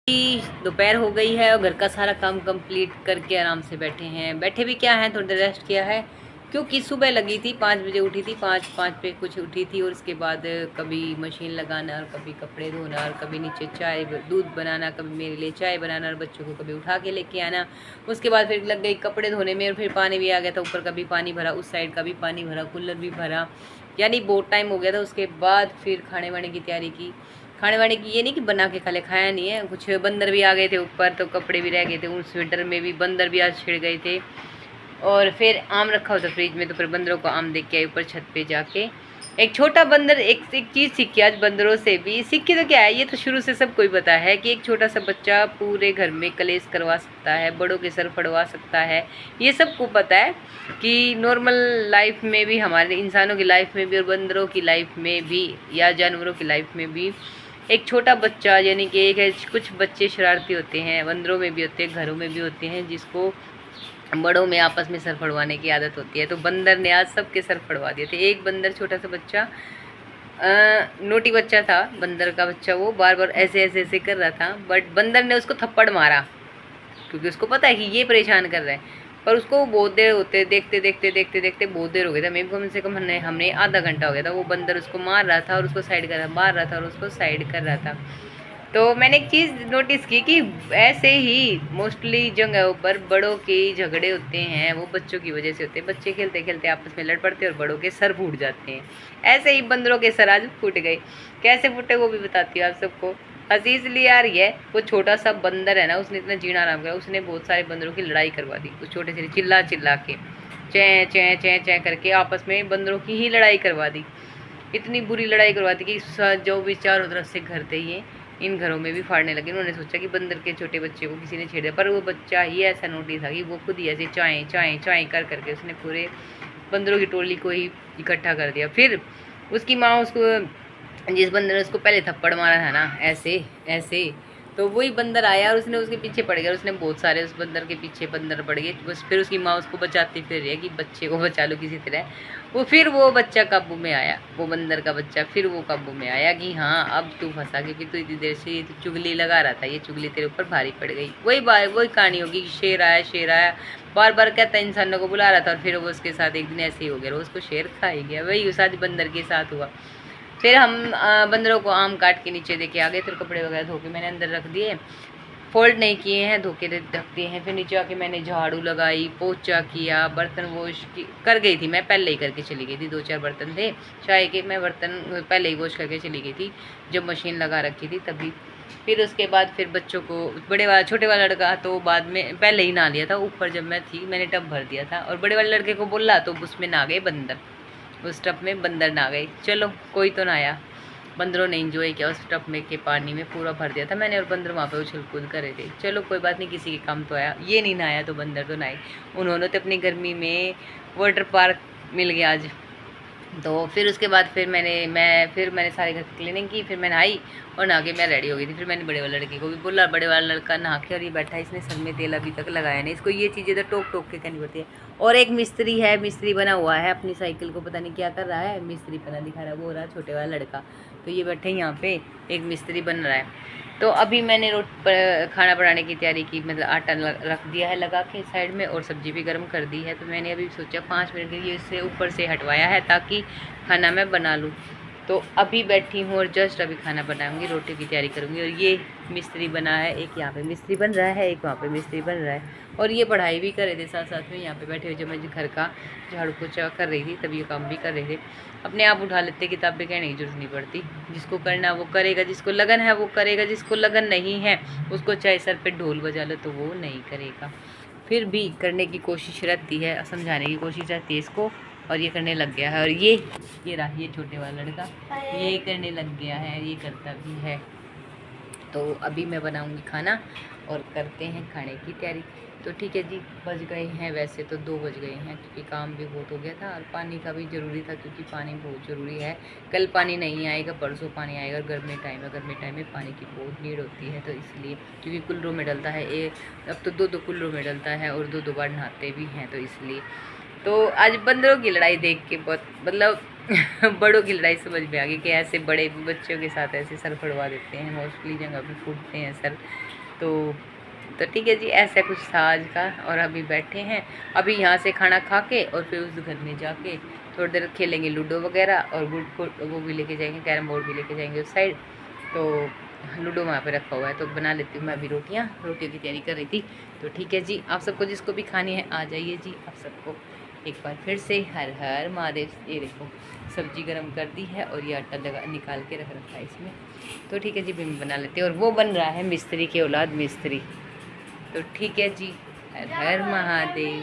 दोपहर हो गई है और घर का सारा काम कंप्लीट करके आराम से बैठे हैं। बैठे भी क्या है, थोड़ी देर रेस्ट किया है क्योंकि सुबह लगी थी 5 बजे उठी थी, 5 पे कुछ उठी थी और उसके बाद कभी मशीन लगाना और कभी कपड़े धोना और कभी नीचे चाय दूध बनाना, कभी मेरे लिए चाय बनाना और बच्चों को कभी उठा के लेके आना। उसके बाद फिर लग गई कपड़े धोने में और फिर पानी भी आ गया था ऊपर का भी पानी भरा, उस साइड का भी पानी भरा, कूलर भी भरा, यानी बहुत टाइम हो गया था। उसके बाद फिर खाने वाने की तैयारी की। खाने वाने की ये नहीं कि बना के खाले, खाया नहीं है, कुछ बंदर भी आ गए थे ऊपर तो कपड़े भी रह गए थे, उस स्वेटर में भी बंदर भी आज छिड़ गए थे। और फिर आम रखा हुआ था फ्रिज में तो फिर बंदरों को आम देख के आई ऊपर छत पे जाके। एक छोटा बंदर एक चीज़ सीखी आज बंदरों से भी। सीखी तो क्या है, ये तो शुरू से सबको ही पता है कि एक छोटा सा बच्चा पूरे घर में कलेश करवा सकता है, बड़ों के सर फड़वा सकता है। ये सबको पता है कि नॉर्मल लाइफ में भी, हमारे इंसानों की लाइफ में भी और बंदरों की लाइफ में भी या जानवरों की लाइफ में भी एक छोटा बच्चा, यानी कि एक कुछ बच्चे शरारती होते हैं, बंदरों में भी होते हैं, घरों में भी होते हैं, जिसको बड़ों में आपस में सर फड़वाने की आदत होती है। तो बंदर ने आज सबके सर फड़वा दिए थे। एक बंदर छोटा सा बच्चा, नोटी बच्चा था बंदर का बच्चा, वो बार बार ऐसे ऐसे ऐसे कर रहा था, बट बंदर ने उसको थप्पड़ मारा क्योंकि उसको पता है कि ये परेशान कर रहा है। पर उसको बहुत देर होते देखते देखते देखते देखते बहुत देर हो गया था, मे भी कम से कम हमने आधा घंटा हो गया था। वो बंदर उसको मार रहा था और उसको साइड कर मार रहा था और उसको साइड कर रहा था। तो मैंने एक चीज़ नोटिस की कि ऐसे ही मोस्टली जगहों पर बड़ों के झगड़े होते हैं, वो बच्चों की वजह से होते हैं। बच्चे खेलते खेलते आपस में लड़ पड़ते हैं और बड़ों के सर फूट जाते हैं। ऐसे ही बंदरों के सर आज फूट गए। कैसे फूटे वो भी बताती हूँ आप सबको। हंसी इसलिए आ रही है, वो छोटा सा बंदर है ना, उसने इतना जीना आराम किया, उसने बहुत सारे बंदरों की लड़ाई करवा दी। उस छोटे से चिल्ला चिल्ला के चै चै चै चै करके आपस में बंदरों की ही लड़ाई करवा दी। इतनी बुरी लड़ाई करवा दी कि जो भी चारों तरफ से घर थे ये इन घरों में भी फाड़ने लगे। उन्होंने सोचा कि बंदर के छोटे बच्चे को किसी ने छेड़ा, पर वो बच्चा ही ऐसा नोटी था कि वो खुद ही ऐसे चाएँ चाएँ चाएँ कर करके उसने पूरे बंदरों की टोली को ही इकट्ठा कर दिया। फिर उसकी माँ उसको, जिस बंदर ने उसको पहले थप्पड़ मारा था ना ऐसे ऐसे, तो वही बंदर आया और उसने उसके पीछे पड़ गया। उसने बहुत सारे उस बंदर के पीछे बंदर पड़ गए। बस फिर उसकी माँ उसको बचाती फिर रही है कि बच्चे को बचा लो किसी तरह। वो बच्चा काबू में आया, वो बंदर का बच्चा फिर वो काबू में आया कि हाँ अब तू फंसा, क्योंकि तू इतनी देर से चुगली लगा रहा था, ये चुगली तेरे ऊपर भारी पड़ गई। वही कहानी होगी कि शेर आया बार बार कहता है इंसानों को बुला रहा था और फिर वो उसके साथ एक दिन ऐसे ही हो गया, उसको शेर खा ही गया। वही उस आज बंदर के साथ हुआ। फिर हम बंदरों को आम काट के नीचे देके आ गए। फिर कपड़े वगैरह धो के मैंने अंदर रख दिए, फोल्ड नहीं किए हैं, धो के रख दिए हैं। फिर नीचे आके मैंने झाड़ू लगाई, पोछा किया, बर्तन वॉश कर गई थी। मैं पहले ही करके चली गई थी, 2-4 बर्तन थे चाय के, मैं बर्तन पहले ही वॉश करके चली गई थी जब मशीन लगा रखी थी तभी। फिर उसके बाद फिर बच्चों को, छोटे वाला लड़का तो बाद में पहले ही नहा लिया था, ऊपर जब मैं थी मैंने टब भर दिया था, और बड़े वाले लड़के को बोला तो उसमें नहा गए बंदर, उस टब में बंदर नहा गए। चलो कोई तो नहाया, बंदरों ने एंजॉय किया उस टब में के पानी में, पूरा भर दिया था मैंने और बंदर वहाँ पे उछल कूद कर रहे थे। चलो कोई बात नहीं, किसी के काम तो आया। ये नहीं नहाया तो बंदर तो नहाए, उन्होंने तो अपनी गर्मी में वाटर पार्क मिल गया आज। तो फिर उसके बाद फिर मैंने सारे घर की क्लीनिंग की, फिर मैंने आई और नहा के मैं रेडी हो गई थी। फिर मैंने बड़े वाले लड़के को भी बोला, बड़े वाला लड़का नहा के और ये बैठा है, इसने सर में तेल अभी तक लगाया नहीं, इसको ये चीज़ें तो टोक टोक के कहनी पड़ती है। और एक मिस्त्री है, मिस्त्री बना हुआ है, अपनी साइकिल को पता नहीं क्या कर रहा है, मिस्त्री बना दिखा रहा है, वो हो रहा है छोटे वाला लड़का। तो ये बैठे यहाँ पे एक मिस्त्री बन रहा है। तो अभी मैंने खाना बनाने की तैयारी की, मतलब आटा रख दिया है लगा के साइड में और सब्ज़ी भी गर्म कर दी है। तो मैंने अभी सोचा 5 मिनट के लिए इससे ऊपर से हटवाया है ताकि खाना मैं बना लूँ। तो अभी बैठी हूँ और जस्ट अभी खाना बनाऊँगी, रोटी की तैयारी करूँगी। और ये मिस्त्री बना है, एक यहाँ पे मिस्त्री बन रहा है, एक वहाँ पे मिस्त्री बन रहा है। और ये पढ़ाई भी कर रहे थे साथ साथ में, यहाँ पे बैठे हुए जब मैं घर का झाड़ू पोछा कर रही थी तब ये काम भी कर रहे थे। अपने आप उठा लेते, किताबें कहने की जरूरत नहीं पड़ती, जिसको करना वो करेगा, जिसको लगन है वो करेगा, जिसको लगन नहीं है उसको चाहे सर पे ढोल बजा लो तो वो नहीं करेगा। फिर भी करने की कोशिश रहती है, समझाने की कोशिश रहती है इसको, और ये करने लग गया है। और ये रहा ये छोटे वाला लड़का, ये करने लग गया है, ये करता भी है। तो अभी मैं बनाऊंगी खाना और करते हैं खाने की तैयारी। तो ठीक है जी, बज गए हैं, वैसे तो 2 बज गए हैं क्योंकि काम भी बहुत हो गया था और पानी का भी ज़रूरी था क्योंकि पानी बहुत ज़रूरी है। कल पानी नहीं आएगा, परसों पानी आएगा। गर्मी टाइम है, गर्मी टाइम में पानी की बहुत नीड होती है, तो इसलिए क्योंकि कुल्लरों में डलता है, अब तो 2-2 कुल्लरों में डलता है और 2-2 बार नहाते भी हैं, तो इसलिए। तो आज बंदरों की लड़ाई देख के बहुत, मतलब बड़ों की लड़ाई समझ में आ गई कि ऐसे बड़े बच्चों के साथ ऐसे सर फड़वा देते हैं, मोस्टली जगह पे फूटते हैं सर। तो ठीक है जी, ऐसा कुछ था आज का। और अभी बैठे हैं, अभी यहाँ से खाना खा के और फिर उस घर में जाके थोड़ी देर खेलेंगे लूडो वगैरह, और वो भी लेके जाएंगे, कैरम बोर्ड भी लेके जाएंगे उस साइड। तो लूडो वहाँ पे रखा हुआ है, तो बना लेती हूँ मैं अभी रोटियों की तैयारी कर रही थी। तो ठीक है जी, आप सबको जिसको भी खानी है आ जाइए जी। आप सबको एक बार फिर से हर हर महादेव। ये देखो सब्जी गरम कर दी है और ये आटा लगा निकाल के रख रखा है इसमें। तो ठीक है जी, भी मैं बना लेती हूँ। और वो बन रहा है मिस्त्री की औलाद मिस्त्री। तो ठीक है जी, हर हर महादेव।